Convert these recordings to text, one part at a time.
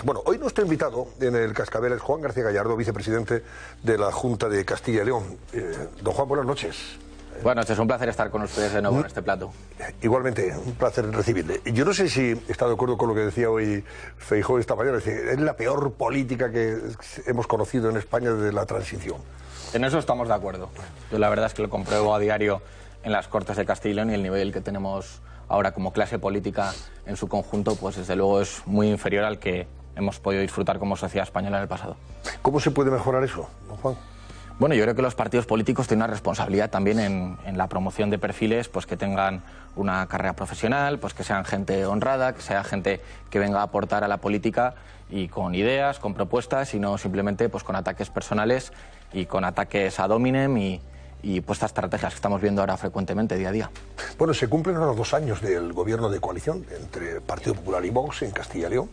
personaje. Bueno, hoy nuestro invitado en el Cascabel es Juan García Gallardo, vicepresidente de la Junta de Castilla y León. Don Juan, buenas noches. Buenas noches, un placer estar con ustedes de nuevo en este plato. Igualmente, un placer recibirle. Yo no sé si está de acuerdo con lo que decía hoy Feijóo esta mañana. Es la peor política que hemos conocido en España desde la transición. En eso estamos de acuerdo. Yo la verdad es que lo compruebo a diario en las Cortes de Castilla y León, y el nivel que tenemos ahora como clase política en su conjunto, pues desde luego es muy inferior al que hemos podido disfrutar como sociedad española en el pasado. ¿Cómo se puede mejorar eso, don Juan? Bueno, yo creo que los partidos políticos tienen una responsabilidad también en la promoción de perfiles pues que tengan una carrera profesional, pues que sean gente honrada, que sea gente que venga a aportar a la política y con ideas, con propuestas, y no simplemente pues con ataques personales y con ataques ad hominem y pues estas estrategias que estamos viendo ahora frecuentemente día a día. Bueno, se cumplen ahora 2 años del gobierno de coalición entre Partido Popular y Vox en Castilla y León.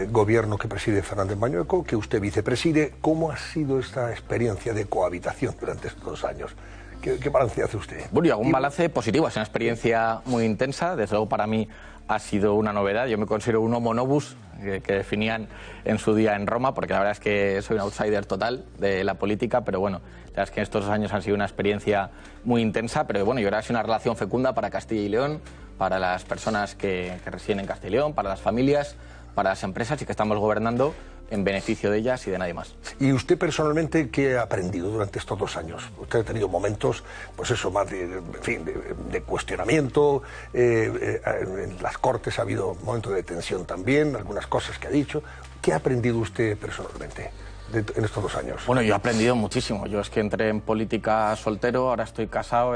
Gobierno que preside Fernández Mañueco, que usted vicepreside. ¿Cómo ha sido esta experiencia de cohabitación durante estos 2 años? ¿Qué balance hace usted? Bueno, yo hago un balance positivo. Es una experiencia muy intensa. Desde luego para mí ha sido una novedad. Yo me considero un homo novus, que definían en su día en Roma, porque la verdad es que soy un outsider total de la política, pero bueno, la verdad es que estos 2 años han sido una experiencia muy intensa, pero bueno, yo creo que ha sido una relación fecunda para Castilla y León, para las personas que residen en Castilla y León, para las familias, para las empresas, y que estamos gobernando en beneficio de ellas y de nadie más. ¿Y usted personalmente qué ha aprendido durante estos 2 años? Usted ha tenido momentos, pues eso, más de cuestionamiento, en las Cortes ha habido momentos de tensión también, algunas cosas que ha dicho. ¿Qué ha aprendido usted personalmente en estos 2 años? Bueno, yo he aprendido muchísimo. Yo es que entré en política soltero, ahora estoy casado,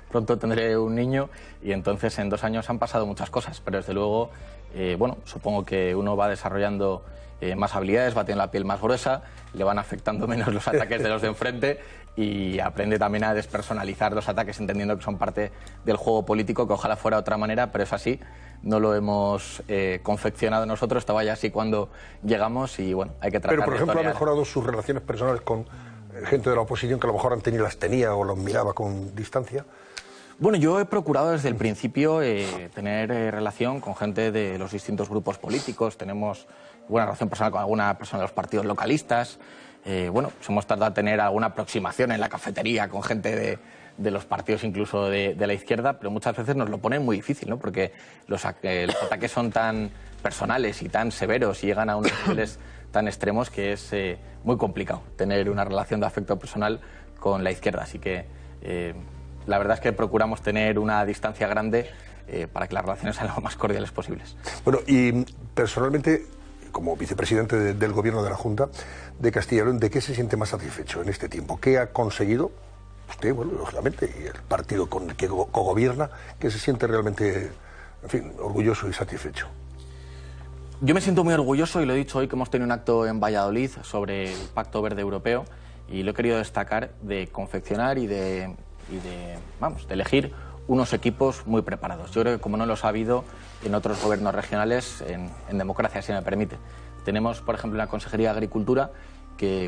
pronto tendré un niño, y entonces en 2 años han pasado muchas cosas, pero desde luego, bueno, supongo que uno va desarrollando más habilidades, va teniendo la piel más gruesa, le van afectando menos los ataques de los de enfrente, y aprende también a despersonalizar los ataques, entendiendo que son parte del juego político, que ojalá fuera de otra manera, pero es así. No lo hemos confeccionado nosotros, estaba ya así cuando llegamos, y bueno, hay que tratar de... Pero, por ejemplo, torear. ¿ha mejorado sus relaciones personales con gente de la oposición que a lo mejor antes ni las tenía o los miraba con distancia? Bueno, yo he procurado desde el principio tener relación con gente de los distintos grupos políticos. Tenemos buena relación personal con alguna persona de los partidos localistas. Bueno, pues hemos tratado de tener alguna aproximación en la cafetería con gente de los partidos incluso de la izquierda, pero muchas veces nos lo ponen muy difícil, ¿no? Porque los ataques son tan personales y tan severos y llegan a unos niveles tan extremos que es muy complicado tener una relación de afecto personal con la izquierda. Así que la verdad es que procuramos tener una distancia grande para que las relaciones sean lo más cordiales posibles. Bueno, y personalmente, como vicepresidente del Gobierno de la Junta de Castilla y León, ¿de qué se siente más satisfecho en este tiempo? ¿Qué ha conseguido usted, bueno, lógicamente, y el partido con el que cogobierna, que se siente realmente, en fin, orgulloso y satisfecho? Yo me siento muy orgulloso, y lo he dicho hoy que hemos tenido un acto en Valladolid sobre el Pacto Verde Europeo, y lo he querido destacar, de confeccionar y de elegir unos equipos muy preparados. Yo creo que como no los ha habido en otros gobiernos regionales, en democracia, si me permite. Tenemos, por ejemplo, una Consejería de Agricultura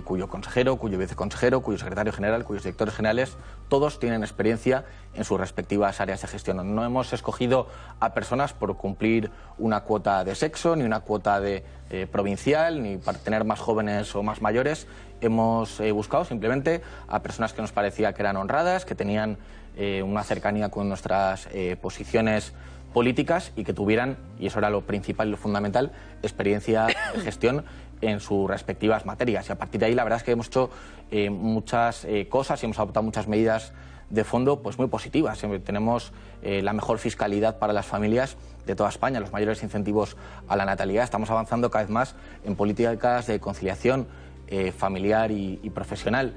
cuyo consejero, cuyo viceconsejero, cuyo secretario general, cuyos directores generales, todos tienen experiencia en sus respectivas áreas de gestión. No hemos escogido a personas por cumplir una cuota de sexo, ni una cuota de provincial, ni para tener más jóvenes o más mayores. Hemos buscado simplemente a personas que nos parecía que eran honradas, que tenían una cercanía con nuestras posiciones políticas, y que tuvieran, y eso era lo principal y lo fundamental, experiencia de gestión en sus respectivas materias. Y a partir de ahí, la verdad es que hemos hecho muchas cosas y hemos adoptado muchas medidas de fondo pues muy positivas. Tenemos la mejor fiscalidad para las familias de toda España, los mayores incentivos a la natalidad. Estamos avanzando cada vez más en políticas de conciliación familiar y profesional.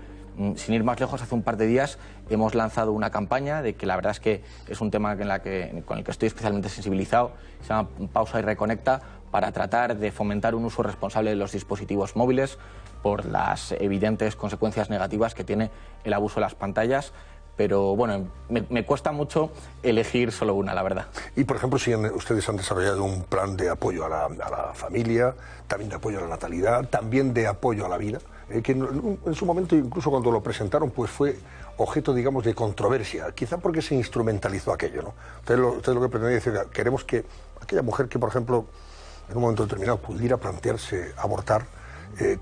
Sin ir más lejos, hace un par de días hemos lanzado una campaña de que la verdad es que es un tema con el que estoy especialmente sensibilizado, se llama Pausa y Reconecta, para tratar de fomentar un uso responsable de los dispositivos móviles por las evidentes consecuencias negativas que tiene el abuso de las pantallas. Pero bueno, me cuesta mucho elegir solo una, la verdad. Y por ejemplo, si ustedes han desarrollado un plan de apoyo a la familia, también de apoyo a la natalidad, también de apoyo a la vida, que en su momento, incluso cuando lo presentaron, pues fue objeto, digamos, de controversia, quizá porque se instrumentalizó aquello, ¿no? Ustedes lo que pretendían decir, queremos que aquella mujer que, por ejemplo, en un momento determinado pudiera plantearse abortar,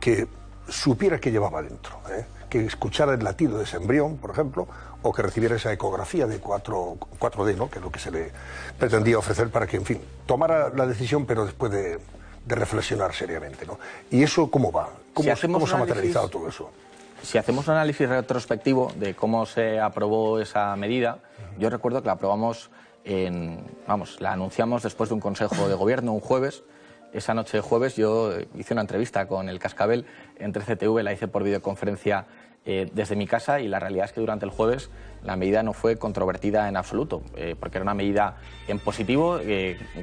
que supiera qué llevaba dentro, que escuchara el latido de ese embrión, por ejemplo, o que recibiera esa ecografía de 4D, ¿no?, que es lo que se le pretendía ofrecer para que, en fin, tomara la decisión, pero después de reflexionar seriamente, ¿no? ¿Y eso cómo va? ¿Cómo se ha materializado todo eso? Si hacemos un análisis retrospectivo de cómo se aprobó esa medida, yo recuerdo que la aprobamos la anunciamos después de un consejo de gobierno un jueves. Esa noche de jueves yo hice una entrevista con el Cascabel en 13TV, la hice por videoconferencia desde mi casa, y la realidad es que durante el jueves la medida no fue controvertida en absoluto, porque era una medida en positivo,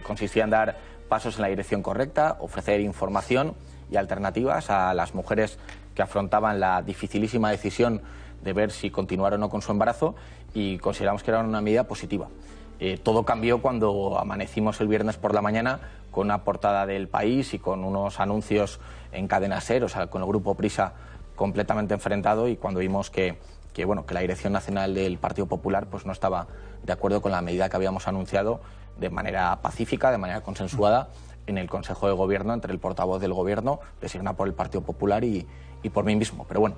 consistía en dar pasos en la dirección correcta, ofrecer información y alternativas a las mujeres que afrontaban la dificilísima decisión de ver si continuar o no con su embarazo, y consideramos que era una medida positiva. Todo cambió cuando amanecimos el viernes por la mañana con una portada del País y con unos anuncios en cadena SER, o sea, con el grupo Prisa completamente enfrentado, y cuando vimos que la Dirección Nacional del Partido Popular pues no estaba de acuerdo con la medida que habíamos anunciado de manera pacífica, de manera consensuada en el Consejo de Gobierno, entre el portavoz del Gobierno, designado por el Partido Popular, y por mí mismo. Pero bueno,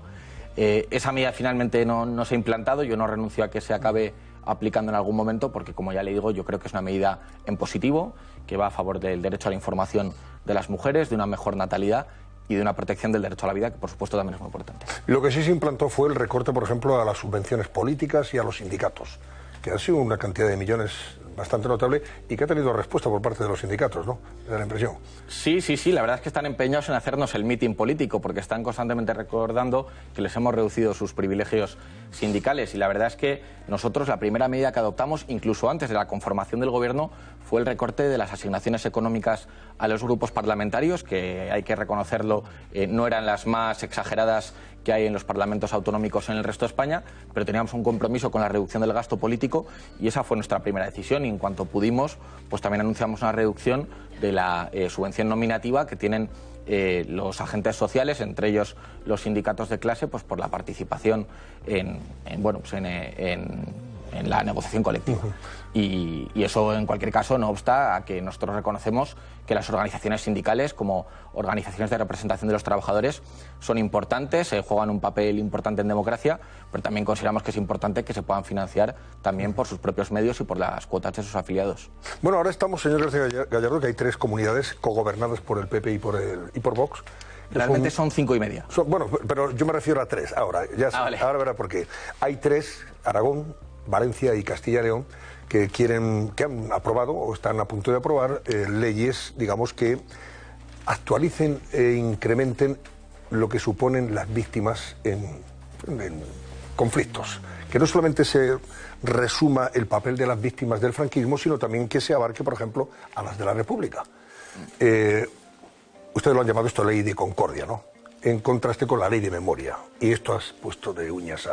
esa medida finalmente no se ha implantado. Yo no renuncio a que se acabe aplicando en algún momento, porque, como ya le digo, yo creo que es una medida en positivo, que va a favor del derecho a la información de las mujeres, de una mejor natalidad y de una protección del derecho a la vida, que por supuesto también es muy importante. Lo que sí se implantó fue el recorte, por ejemplo, a las subvenciones políticas y a los sindicatos, que ha sido una cantidad de millones bastante notable y que ha tenido respuesta por parte de los sindicatos, ¿no? Me da la impresión. Sí, la verdad es que están empeñados en hacernos el mitin político, porque están constantemente recordando que les hemos reducido sus privilegios sindicales, y la verdad es que nosotros la primera medida que adoptamos, incluso antes de la conformación del Gobierno, fue el recorte de las asignaciones económicas a los grupos parlamentarios, que hay que reconocerlo, no eran las más exageradas que hay en los parlamentos autonómicos en el resto de España, pero teníamos un compromiso con la reducción del gasto político, y esa fue nuestra primera decisión, y en cuanto pudimos, pues también anunciamos una reducción de la subvención nominativa que tienen los agentes sociales, entre ellos los sindicatos de clase, pues por la participación en la negociación colectiva. Y eso, en cualquier caso, no obsta a que nosotros reconocemos que las organizaciones sindicales, como organizaciones de representación de los trabajadores, son importantes, juegan un papel importante en democracia, pero también consideramos que es importante que se puedan financiar también por sus propios medios y por las cuotas de sus afiliados. Bueno, ahora estamos, señor García Gallardo, que hay 3 comunidades cogobernadas por el PP y por Vox. Realmente son 5 y media. Bueno, pero yo me refiero a 3 ahora. Vale. Ahora verá por qué. Hay 3, Aragón, Valencia y Castilla y León, que han aprobado o están a punto de aprobar leyes, digamos, que actualicen e incrementen lo que suponen las víctimas en conflictos. Que no solamente se resuma el papel de las víctimas del franquismo, sino también que se abarque, por ejemplo, a las de la República. Ustedes lo han llamado esto ley de concordia, ¿no? En contraste con la ley de memoria. Y esto has puesto de uñas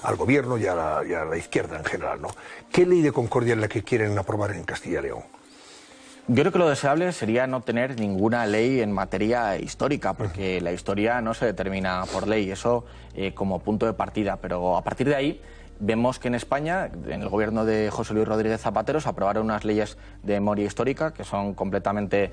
al gobierno y a la izquierda en general, ¿no? ¿Qué ley de concordia es la que quieren aprobar en Castilla y León? Yo creo que lo deseable sería no tener ninguna ley en materia histórica, porque la historia no se determina por ley, eso como punto de partida. Pero a partir de ahí vemos que en España, en el gobierno de José Luis Rodríguez Zapatero, se aprobaron unas leyes de memoria histórica que son completamente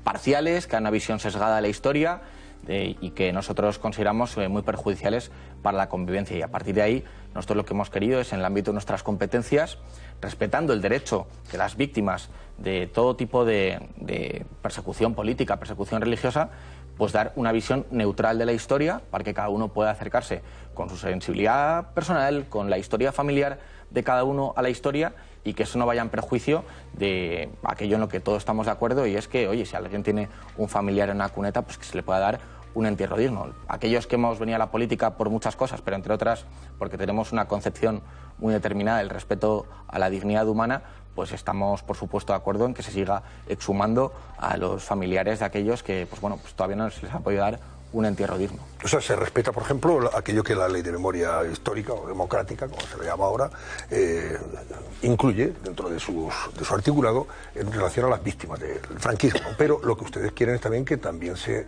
parciales, que dan una visión sesgada de la historia, y que nosotros consideramos muy perjudiciales para la convivencia. Y a partir de ahí, nosotros lo que hemos querido es, en el ámbito de nuestras competencias, respetando el derecho de las víctimas de todo tipo de persecución política, persecución religiosa, pues dar una visión neutral de la historia para que cada uno pueda acercarse con su sensibilidad personal, con la historia familiar de cada uno a la historia, y que eso no vaya en perjuicio de aquello en lo que todos estamos de acuerdo, y es que, oye, si alguien tiene un familiar en una cuneta, pues que se le pueda dar un entierro digno. Aquellos que hemos venido a la política por muchas cosas, pero entre otras porque tenemos una concepción muy determinada del respeto a la dignidad humana, pues estamos, por supuesto, de acuerdo en que se siga exhumando a los familiares de aquellos que, pues bueno, pues todavía no se les ha podido dar un entierro digno. O sea, se respeta, por ejemplo, aquello que la ley de memoria histórica o democrática, como se le llama ahora, incluye dentro de su articulado en relación a las víctimas del franquismo. Pero lo que ustedes quieren es también que también se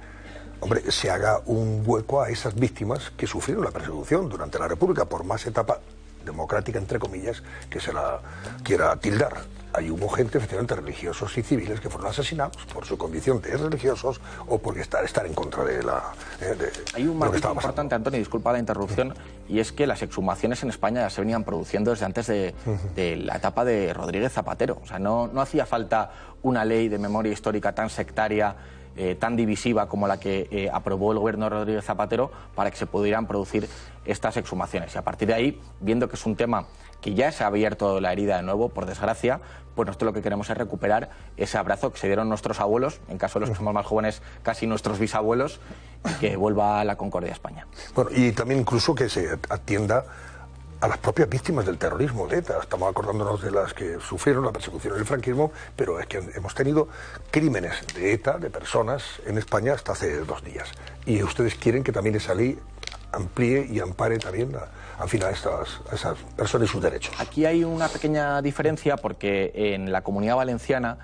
haga un hueco a esas víctimas que sufrieron la persecución durante la República, por más etapa democrática, entre comillas, que se la quiera tildar. ahí hubo gente, efectivamente, religiosos y civiles que fueron asesinados por su condición de religiosos o por estar en contra de Hay un matiz importante, Antonio, disculpa la interrupción, y es que las exhumaciones en España ya se venían produciendo desde antes de la etapa de Rodríguez Zapatero. O sea, no hacía falta una ley de memoria histórica tan sectaria, tan divisiva como la que aprobó el gobierno de Rodríguez Zapatero para que se pudieran producir estas exhumaciones. Y a partir de ahí, viendo que es un tema que ya se ha abierto la herida de nuevo, por desgracia, pues nosotros lo que queremos es recuperar ese abrazo que se dieron nuestros abuelos, en caso de los que somos más jóvenes, casi nuestros bisabuelos, y que vuelva a la concordia a España. Bueno, y también incluso que se atienda a las propias víctimas del terrorismo de ETA. Estamos acordándonos de las que sufrieron la persecución del franquismo, pero es que hemos tenido crímenes de ETA, de personas, en España hasta hace 2 días. Y ustedes quieren que también esa ley amplíe y ampare también a esas personas y sus derechos. Aquí hay una pequeña diferencia porque en la Comunidad Valenciana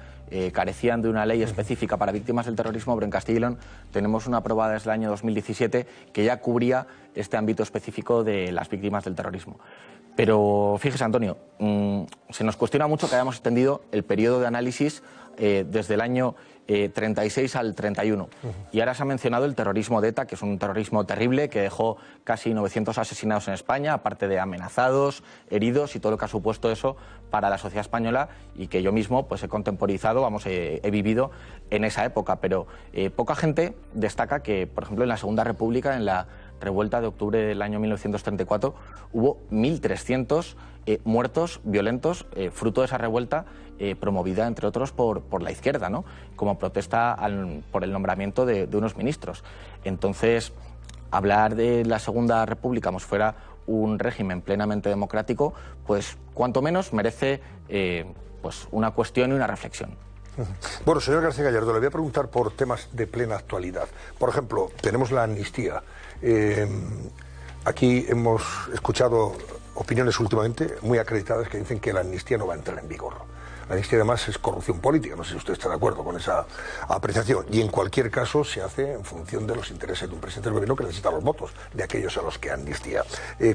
carecían de una ley específica para víctimas del terrorismo, pero en Castilla y León tenemos una aprobada desde el año 2017 que ya cubría este ámbito específico de las víctimas del terrorismo. Pero fíjese, Antonio, se nos cuestiona mucho que hayamos extendido el periodo de análisis desde el año 36 al 31. Y ahora se ha mencionado el terrorismo de ETA, que es un terrorismo terrible que dejó casi 900 asesinados en España, aparte de amenazados, heridos y todo lo que ha supuesto eso para la sociedad española y que yo mismo pues he contemporizado, he vivido en esa época. Pero poca gente destaca que, por ejemplo, en la Segunda República, en la revuelta de octubre del año 1934, hubo 1.300 muertos violentos, fruto de esa revuelta promovida, entre otros, por la izquierda, ¿no? Como protesta por el nombramiento de unos ministros. Entonces, hablar de la Segunda República como si fuera un régimen plenamente democrático, pues cuanto menos merece pues una cuestión y una reflexión. Bueno, señor García Gallardo, le voy a preguntar por temas de plena actualidad. Por ejemplo, tenemos la amnistía. Aquí hemos escuchado opiniones últimamente muy acreditadas que dicen que la amnistía no va a entrar en vigor. La amnistía además es corrupción política, no sé si usted está de acuerdo con esa apreciación, y en cualquier caso se hace en función de los intereses de un presidente del gobierno que necesita los votos de aquellos a los que amnistía.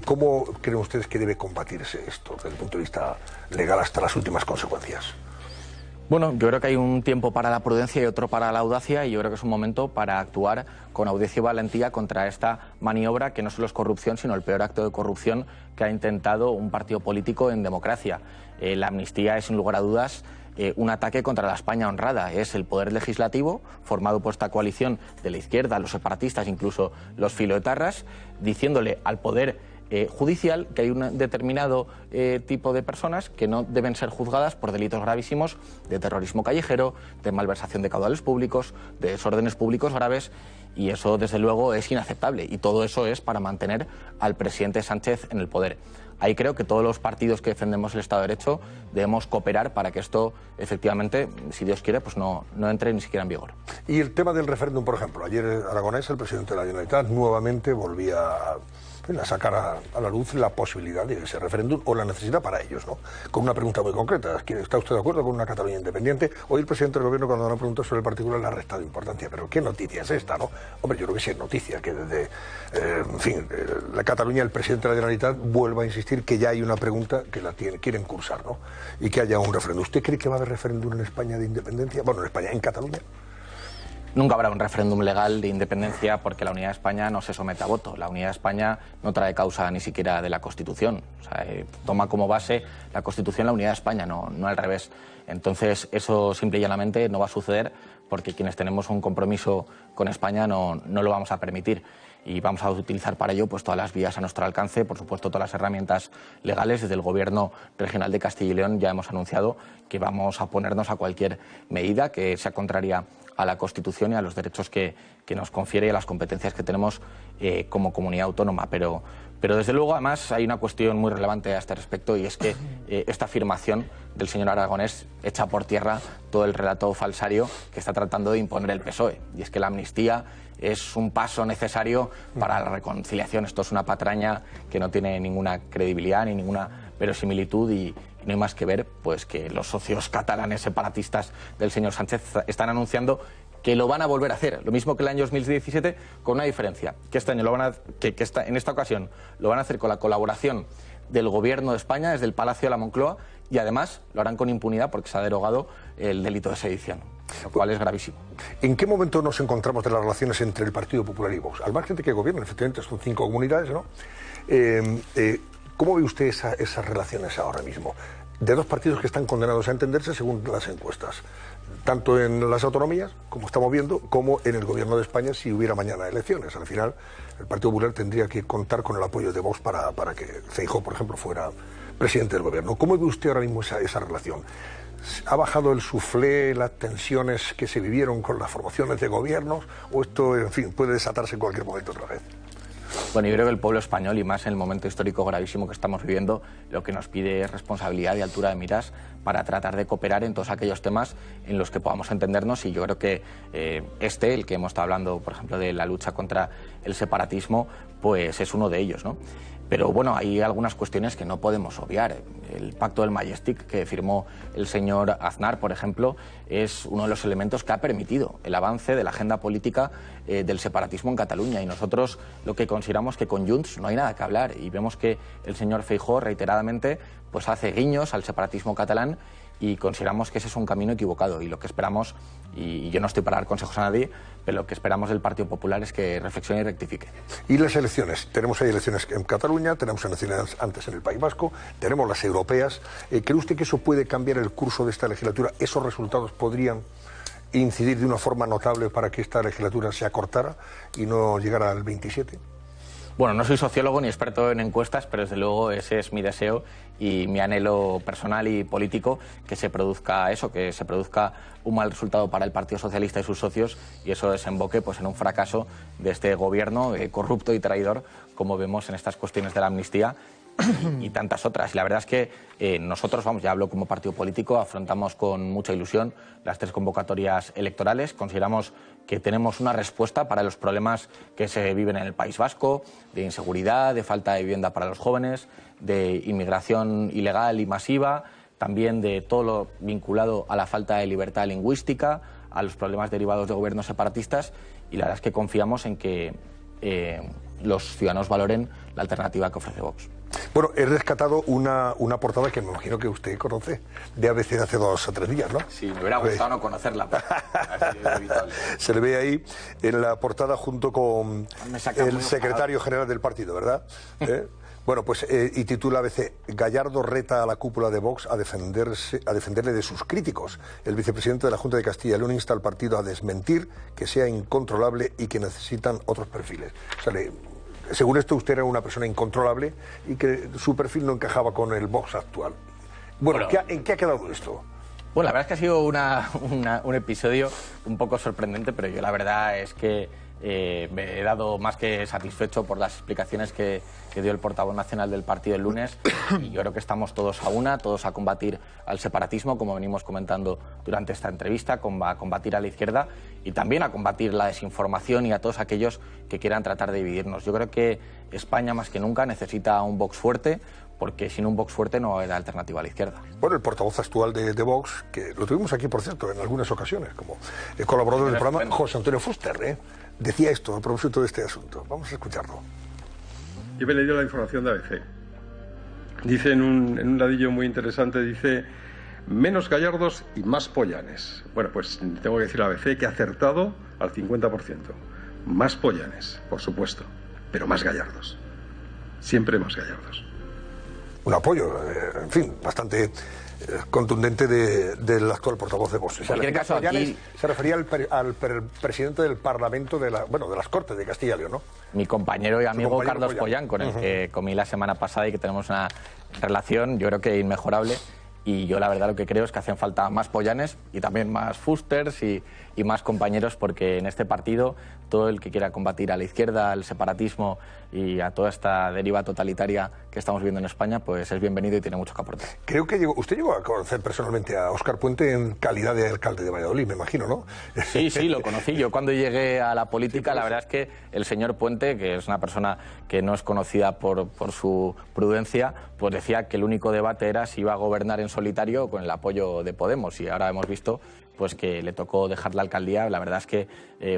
¿Cómo creen ustedes que debe combatirse esto desde el punto de vista legal hasta las últimas consecuencias? Bueno, yo creo que hay un tiempo para la prudencia y otro para la audacia, y yo creo que es un momento para actuar con audacia y valentía contra esta maniobra que no solo es corrupción, sino el peor acto de corrupción que ha intentado un partido político en democracia. La amnistía es, sin lugar a dudas, un ataque contra la España honrada. Es el poder legislativo, formado por esta coalición de la izquierda, los separatistas, incluso los filoetarras, diciéndole al poder judicial que hay un determinado tipo de personas que no deben ser juzgadas por delitos gravísimos de terrorismo callejero, de malversación de caudales públicos, de desórdenes públicos graves, y eso desde luego es inaceptable, y todo eso es para mantener al presidente Sánchez en el poder. Ahí creo que todos los partidos que defendemos el Estado de Derecho debemos cooperar para que esto efectivamente, si Dios quiere, pues no entre ni siquiera en vigor. Y el tema del referéndum, por ejemplo, ayer Aragonés, el presidente de la Generalitat, nuevamente volvía a sacar a la luz la posibilidad de ese referéndum o la necesidad para ellos, ¿no? Con una pregunta muy concreta: ¿está usted de acuerdo con una Cataluña independiente? Hoy el presidente del gobierno, cuando le han preguntado sobre el particular, le ha restado importancia. Pero ¿qué noticia es esta, no? Hombre, yo creo que sí es noticia que desde, la Cataluña, el presidente de la Generalitat vuelva a insistir que ya hay una pregunta que quieren cursar, ¿no? Y que haya un referéndum. ¿Usted cree que va a haber referéndum en España de independencia? Bueno, en España, en Cataluña. Nunca habrá un referéndum legal de independencia porque la unidad de España no se somete a voto. La unidad de España no trae causa ni siquiera de la Constitución. O sea, toma como base la Constitución la unidad de España, no al revés. Entonces, eso simple y llanamente no va a suceder porque quienes tenemos un compromiso con España no lo vamos a permitir. Y vamos a utilizar para ello pues todas las vías a nuestro alcance, por supuesto todas las herramientas legales. Desde el Gobierno regional de Castilla y León ya hemos anunciado que vamos a oponernos a cualquier medida que sea contraria a la Constitución y a los derechos que nos confiere y a las competencias que tenemos como comunidad autónoma. Pero desde luego, además, hay una cuestión muy relevante a este respecto, y es que esta afirmación del señor Aragonés echa por tierra todo el relato falsario que está tratando de imponer el PSOE. Y es que la amnistía es un paso necesario para la reconciliación. Esto es una patraña que no tiene ninguna credibilidad ni ninguna verosimilitud, y no hay más que ver pues que los socios catalanes separatistas del señor Sánchez están anunciando que lo van a volver a hacer, lo mismo que el año 2017, con una diferencia, que este año en esta ocasión lo van a hacer con la colaboración del Gobierno de España, desde el Palacio de la Moncloa, y además lo harán con impunidad porque se ha derogado el delito de sedición, lo cual es gravísimo. ¿En qué momento nos encontramos de las relaciones entre el Partido Popular y Vox? Al margen de que gobiernan, efectivamente son 5 comunidades, ¿no? ¿Cómo ve usted esas relaciones ahora mismo? De dos partidos que están condenados a entenderse según las encuestas, tanto en las autonomías, como estamos viendo, como en el gobierno de España si hubiera mañana elecciones. Al final, el Partido Popular tendría que contar con el apoyo de Vox para que Feijóo, por ejemplo, fuera presidente del gobierno. ¿Cómo ve usted ahora mismo esa relación? ¿Ha bajado el suflé, las tensiones que se vivieron con las formaciones de gobiernos? ¿O esto, en fin, puede desatarse en cualquier momento otra vez? Bueno, yo creo que el pueblo español, y más en el momento histórico gravísimo que estamos viviendo, lo que nos pide es responsabilidad y altura de miras para tratar de cooperar en todos aquellos temas en los que podamos entendernos, y yo creo que el que hemos estado hablando, por ejemplo, de la lucha contra el separatismo, pues es uno de ellos, ¿no? Pero bueno, hay algunas cuestiones que no podemos obviar. El pacto del Majestic que firmó el señor Aznar, por ejemplo, es uno de los elementos que ha permitido el avance de la agenda política del separatismo en Cataluña. Y nosotros lo que consideramos que con Junts no hay nada que hablar. Y vemos que el señor Feijóo reiteradamente pues hace guiños al separatismo catalán, y consideramos que ese es un camino equivocado. Y lo que esperamos, y yo no estoy para dar consejos a nadie, pero lo que esperamos del Partido Popular es que reflexione y rectifique. ¿Y las elecciones? Tenemos ahí elecciones en Cataluña, tenemos elecciones antes en el País Vasco, tenemos las europeas. ¿Cree usted que eso puede cambiar el curso de esta legislatura? ¿Esos resultados podrían incidir de una forma notable para que esta legislatura se acortara y no llegara al 27? Bueno, no soy sociólogo ni experto en encuestas, pero desde luego ese es mi deseo y mi anhelo personal y político, que se produzca eso, que se produzca un mal resultado para el Partido Socialista y sus socios, y eso desemboque pues en un fracaso de este gobierno corrupto y traidor, como vemos en estas cuestiones de la amnistía y tantas otras. Y la verdad es que nosotros, ya hablo como partido político, afrontamos con mucha ilusión las 3 convocatorias electorales. Consideramos que tenemos una respuesta para los problemas que se viven en el País Vasco, de inseguridad, de falta de vivienda para los jóvenes, de inmigración ilegal y masiva, también de todo lo vinculado a la falta de libertad lingüística, a los problemas derivados de gobiernos separatistas, y la verdad es que confiamos en que los ciudadanos valoren la alternativa que ofrece Vox. Bueno, he rescatado una portada que me imagino que usted conoce, de ABC de hace 2 o 3 días, ¿no? Sí, me hubiera gustado no conocerla, pero ha sido inevitable. Se le ve ahí en la portada junto con el secretario general del partido, ¿verdad? Bueno, pues y titula ABC: Gallardo reta a la cúpula de Vox a defenderle de sus críticos. El vicepresidente de la Junta de Castilla y León insta al partido a desmentir que sea incontrolable y que necesitan otros perfiles. O sea, según esto, usted era una persona incontrolable y que su perfil no encajaba con el Vox actual. Bueno, ¿en qué ha quedado esto? Bueno, la verdad es que ha sido un episodio un poco sorprendente, pero yo la verdad es que me he dado más que satisfecho por las explicaciones que dio el portavoz nacional del partido el lunes, y yo creo que estamos todos a una, todos a combatir al separatismo, como venimos comentando durante esta entrevista, a combatir a la izquierda y también a combatir la desinformación y a todos aquellos que quieran tratar de dividirnos. Yo creo que España más que nunca necesita un Vox fuerte, porque sin un Vox fuerte no va a haber alternativa a la izquierda. Bueno, el portavoz actual de Vox, que lo tuvimos aquí, por cierto, en algunas ocasiones, como colaborador del programa, José Antonio Fuster, decía esto a propósito de este asunto. Vamos a escucharlo. Yo me he leído la información de ABC. Dice en un ladillo muy interesante, dice: menos Gallardos y más Pollanes. Bueno, pues tengo que decir a ABC que ha acertado al 50%. Más Pollanes, por supuesto, pero más Gallardos. Siempre más Gallardos. Un apoyo, en fin, bastante contundente del actual portavoz de Vox. En cualquier caso, aquí se refería al presidente del Parlamento de las Cortes de Castilla y León, ¿no? Mi compañero y amigo Carlos Pollán, con el que comí la semana pasada y que tenemos una relación, yo creo que inmejorable. Y yo la verdad lo que creo es que hacen falta más Pollanes y también más Fusters y más compañeros, porque en este partido todo el que quiera combatir a la izquierda, al separatismo y a toda esta deriva totalitaria que estamos viendo en España, pues es bienvenido y tiene mucho que aportar. Creo que usted llegó a conocer personalmente a Óscar Puente en calidad de alcalde de Valladolid, me imagino, ¿no? Sí, lo conocí. Yo cuando llegué a la política, la verdad es que el señor Puente, que es una persona que no es conocida por su prudencia, pues decía que el único debate era si iba a gobernar en solitario o con el apoyo de Podemos, y ahora hemos visto pues que le tocó dejar la alcaldía, la verdad es que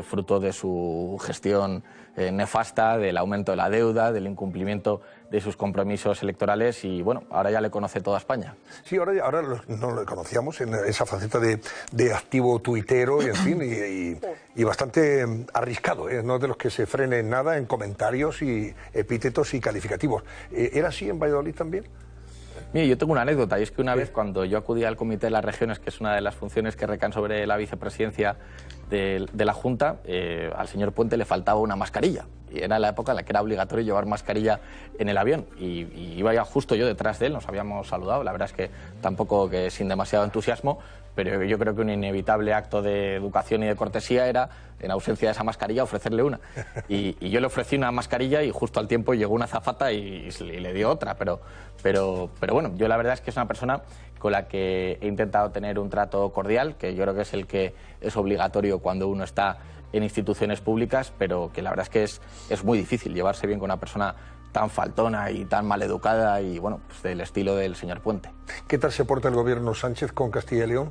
fruto de su gestión nefasta, del aumento de la deuda, del incumplimiento de sus compromisos electorales y bueno, ahora ya le conoce toda España. Sí, ahora no lo conocíamos en esa faceta de activo tuitero y en fin, y bastante arriscado, no de los que se frenen nada en comentarios y epítetos y calificativos. ¿Era así en Valladolid también? Mire, yo tengo una anécdota, y es que una vez cuando yo acudí al Comité de las Regiones, que es una de las funciones que recaen sobre la vicepresidencia de la Junta, al señor Puente le faltaba una mascarilla. Y era la época en la que era obligatorio llevar mascarilla en el avión. Y iba ya justo yo detrás de él, nos habíamos saludado. La verdad es que tampoco que sin demasiado entusiasmo, pero yo creo que un inevitable acto de educación y de cortesía era, en ausencia de esa mascarilla, ofrecerle una. Y yo le ofrecí una mascarilla y justo al tiempo llegó una azafata y le dio otra. Pero bueno, yo la verdad es que es una persona con la que he intentado tener un trato cordial, que yo creo que es el que es obligatorio cuando uno está en instituciones públicas, pero que la verdad es que es muy difícil llevarse bien con una persona tan faltona y tan maleducada y bueno, pues del estilo del señor Puente. ¿Qué tal se porta el gobierno Sánchez con Castilla y León?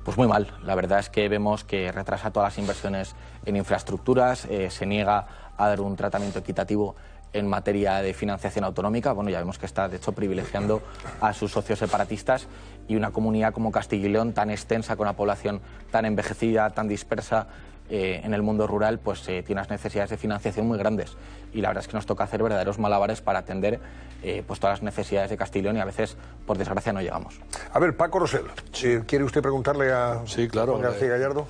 Pues muy mal. La verdad es que vemos que retrasa todas las inversiones en infraestructuras, se niega a dar un tratamiento equitativo en materia de financiación autonómica. Bueno, ya vemos que está, de hecho, privilegiando a sus socios separatistas y una comunidad como Castilla y León, tan extensa, con una población tan envejecida, tan dispersa en el mundo rural, pues tiene unas necesidades de financiación muy grandes. Y la verdad es que nos toca hacer verdaderos malabares para atender pues todas las necesidades de Castilla y León y a veces, por desgracia, no llegamos. A ver, Paco Rosell, ¿quiere usted preguntarle a Juan García Gallardo?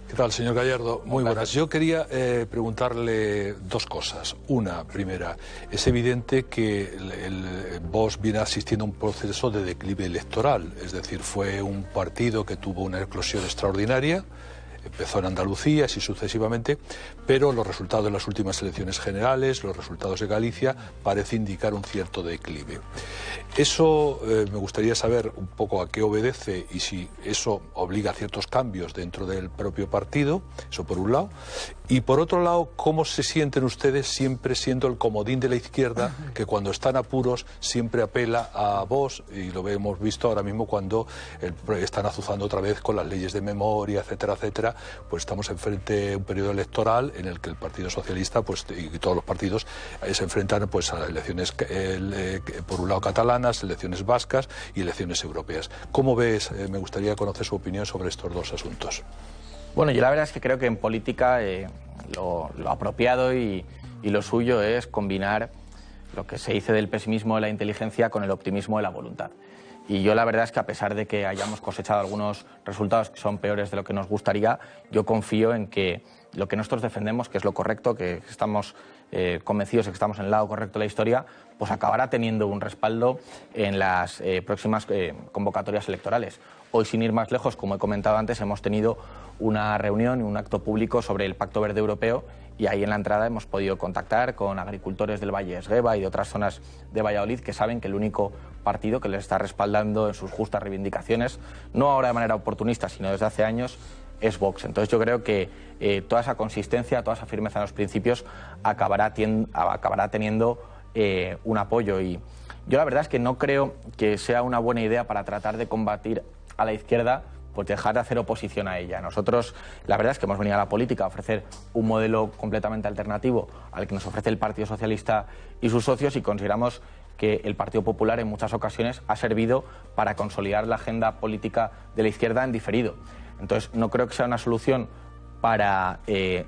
¿Qué tal, señor Gallardo? Muy buenas. Yo quería preguntarle dos cosas. Una, primera, es evidente que el Vox viene asistiendo a un proceso de declive electoral, es decir, fue un partido que tuvo una eclosión extraordinaria, empezó en Andalucía, así sucesivamente, pero los resultados de las últimas elecciones generales, los resultados de Galicia, parece indicar un cierto declive. Eso me gustaría saber un poco a qué obedece y si eso obliga a ciertos cambios dentro del propio partido, eso por un lado, y por otro lado, cómo se sienten ustedes siempre siendo el comodín de la izquierda, que cuando están apuros siempre apela a Vox, y lo hemos visto ahora mismo cuando están azuzando otra vez con las leyes de memoria, etcétera, etcétera. Pues estamos enfrente de un periodo electoral en el que el Partido Socialista pues, y todos los partidos se enfrentan pues, a elecciones, por un lado catalanas, elecciones vascas y elecciones europeas. ¿Cómo ves? Me gustaría conocer su opinión sobre estos dos asuntos. Bueno, yo la verdad es que creo que en política lo apropiado y lo suyo es combinar lo que se dice del pesimismo de la inteligencia con el optimismo de la voluntad. Y yo la verdad es que a pesar de que hayamos cosechado algunos resultados que son peores de lo que nos gustaría, yo confío en que lo que nosotros defendemos, que es lo correcto, que estamos convencidos de que estamos en el lado correcto de la historia, pues acabará teniendo un respaldo en las próximas convocatorias electorales. Hoy, sin ir más lejos, como he comentado antes, hemos tenido una reunión y un acto público sobre el Pacto Verde Europeo y ahí en la entrada hemos podido contactar con agricultores del Valle de Esgueva y de otras zonas de Valladolid que saben que el único partido que les está respaldando en sus justas reivindicaciones, no ahora de manera oportunista, sino desde hace años, es Vox. Entonces yo creo que toda esa consistencia, toda esa firmeza en los principios acabará teniendo un apoyo. Y yo la verdad es que no creo que sea una buena idea para tratar de combatir a la izquierda pues dejar de hacer oposición a ella. Nosotros, la verdad es que hemos venido a la política a ofrecer un modelo completamente alternativo al que nos ofrece el Partido Socialista y sus socios y consideramos que el Partido Popular en muchas ocasiones ha servido para consolidar la agenda política de la izquierda en diferido. Entonces, no creo que sea una solución para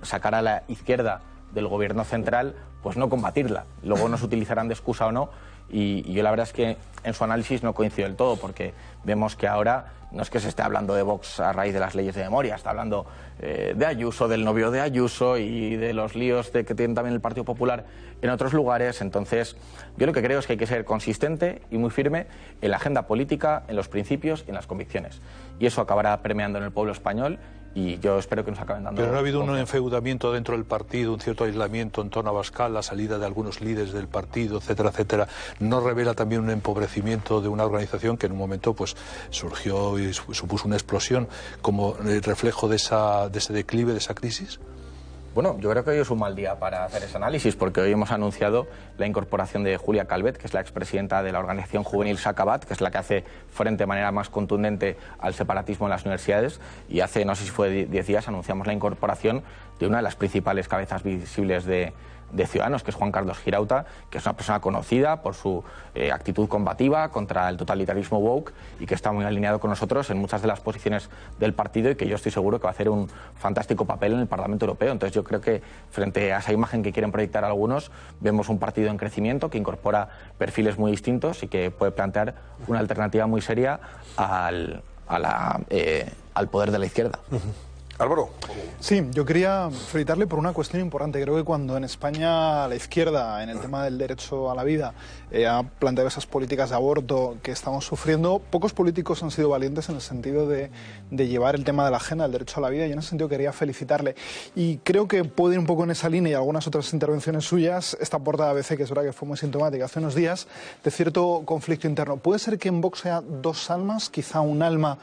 sacar a la izquierda del gobierno central, pues no combatirla. Luego nos utilizarán de excusa o no. Y yo la verdad es que en su análisis no coincido del todo, porque vemos que ahora no es que se esté hablando de Vox a raíz de las leyes de memoria, está hablando de Ayuso, del novio de Ayuso y de los líos que tiene también el Partido Popular en otros lugares. Entonces, yo lo que creo es que hay que ser consistente y muy firme en la agenda política, en los principios y en las convicciones. Y eso acabará permeando en el pueblo español. Y yo espero que nos acaben dando... Pero no ha habido un enfeudamiento dentro del partido, un cierto aislamiento en torno a Abascal, la salida de algunos líderes del partido, etcétera, etcétera. ¿No revela también un empobrecimiento de una organización que en un momento pues surgió y supuso una explosión como reflejo de ese declive, de esa crisis? Bueno, yo creo que hoy es un mal día para hacer ese análisis, porque hoy hemos anunciado la incorporación de Julia Calvet, que es la expresidenta de la organización juvenil Sacabat, que es la que hace frente de manera más contundente al separatismo en las universidades, y hace, no sé si fue 10 días, anunciamos la incorporación de una de las principales cabezas visibles de Ciudadanos, que es Juan Carlos Girauta, que es una persona conocida por su actitud combativa contra el totalitarismo woke y que está muy alineado con nosotros en muchas de las posiciones del partido y que yo estoy seguro que va a hacer un fantástico papel en el Parlamento Europeo. Entonces yo creo que frente a esa imagen que quieren proyectar algunos, vemos un partido en crecimiento que incorpora perfiles muy distintos y que puede plantear una alternativa muy seria al poder de la izquierda. Álvaro. Sí, yo quería felicitarle por una cuestión importante. Creo que cuando en España la izquierda, en el tema del derecho a la vida, ha planteado esas políticas de aborto que estamos sufriendo, pocos políticos han sido valientes en el sentido de llevar el tema de la agenda del derecho a la vida, y en ese sentido quería felicitarle. Y creo que puede ir un poco en esa línea, y algunas otras intervenciones suyas, esta portada de ABC, que es verdad que fue muy sintomática hace unos días, de cierto conflicto interno. ¿Puede ser que en Vox haya dos almas, quizá un alma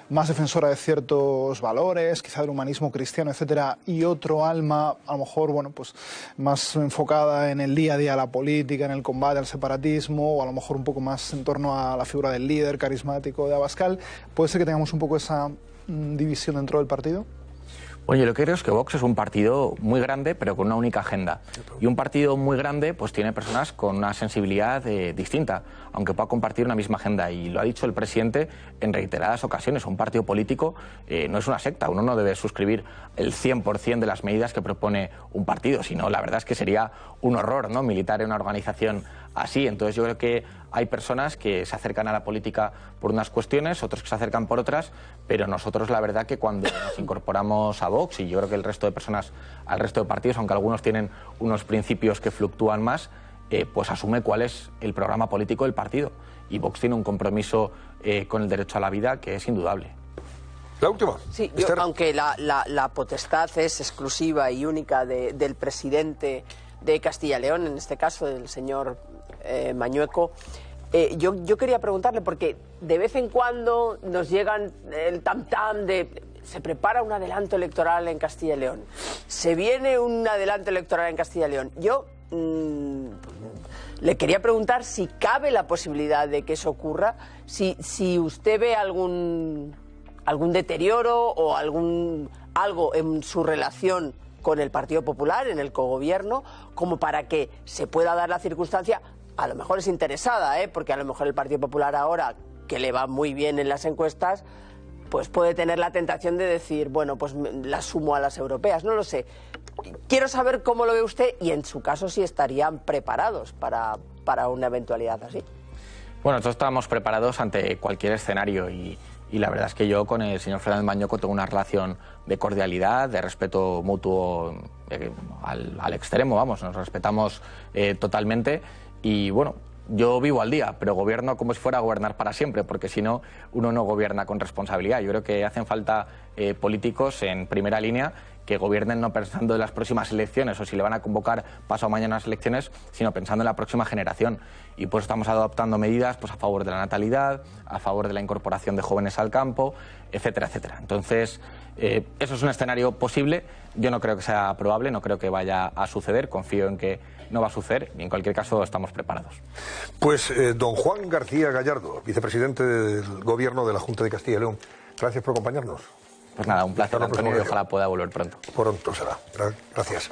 más defensora de ciertos valores, quizá del humanismo cristiano, etcétera, y otro alma, a lo mejor, bueno, pues más enfocada en el día a día, la políca, en el combate al separatismo, o a lo mejor un poco más en torno a la figura del líder carismático de Abascal? ¿Puede ser que tengamos un poco esa división dentro del partido? Bueno, yo lo que creo es que Vox es un partido muy grande, pero con una única agenda. Y un partido muy grande pues tiene personas con una sensibilidad distinta, aunque pueda compartir una misma agenda. Y lo ha dicho el presidente en reiteradas ocasiones. Un partido político no es una secta. Uno no debe suscribir el 100% de las medidas que propone un partido, sino la verdad es que sería un horror, ¿no?, militar en una organización así. Entonces yo creo que hay personas que se acercan a la política por unas cuestiones, otros que se acercan por otras, pero nosotros la verdad que cuando nos incorporamos a Vox, y yo creo que el resto de personas al resto de partidos, aunque algunos tienen unos principios que fluctúan más, pues asume cuál es el programa político del partido. Y Vox tiene un compromiso con el derecho a la vida que es indudable. La última. Sí, aunque la potestad es exclusiva y única del presidente de Castilla y León, en este caso del señor Mañueco, yo quería preguntarle, porque de vez en cuando nos llegan el tam-tam de se prepara un adelanto electoral en Castilla y León, se viene un adelanto electoral en Castilla y León. Yo le quería preguntar si cabe la posibilidad de que eso ocurra, si usted ve algún deterioro o algo en su relación con el Partido Popular, en el cogobierno, como para que se pueda dar la circunstancia. A lo mejor es interesada, porque a lo mejor el Partido Popular ahora, que le va muy bien en las encuestas, pues puede tener la tentación de decir, bueno, pues la sumo a las europeas, no lo sé. Quiero saber cómo lo ve usted y en su caso si estarían preparados para una eventualidad así. Bueno, nosotros estábamos preparados ante cualquier escenario y la verdad es que yo con el señor Fernández Mañueco tengo una relación de cordialidad, de respeto mutuo al extremo, vamos, nos respetamos totalmente y bueno, yo vivo al día, pero gobierno como si fuera a gobernar para siempre, porque si no, uno no gobierna con responsabilidad. Yo creo que hacen falta políticos en primera línea que gobiernen no pensando en las próximas elecciones o si le van a convocar pasado mañana las elecciones, sino pensando en la próxima generación. Y pues estamos adoptando medidas pues a favor de la natalidad, a favor de la incorporación de jóvenes al campo, etcétera, etcétera. Entonces, eso es un escenario posible. Yo no creo que sea probable, no creo que vaya a suceder. Confío en que no va a suceder y en cualquier caso estamos preparados. Pues don Juan García Gallardo, vicepresidente del Gobierno de la Junta de Castilla y León, gracias por acompañarnos. Pues nada, un placer, Antonio, y ojalá pueda volver pronto. Pronto será. Gracias.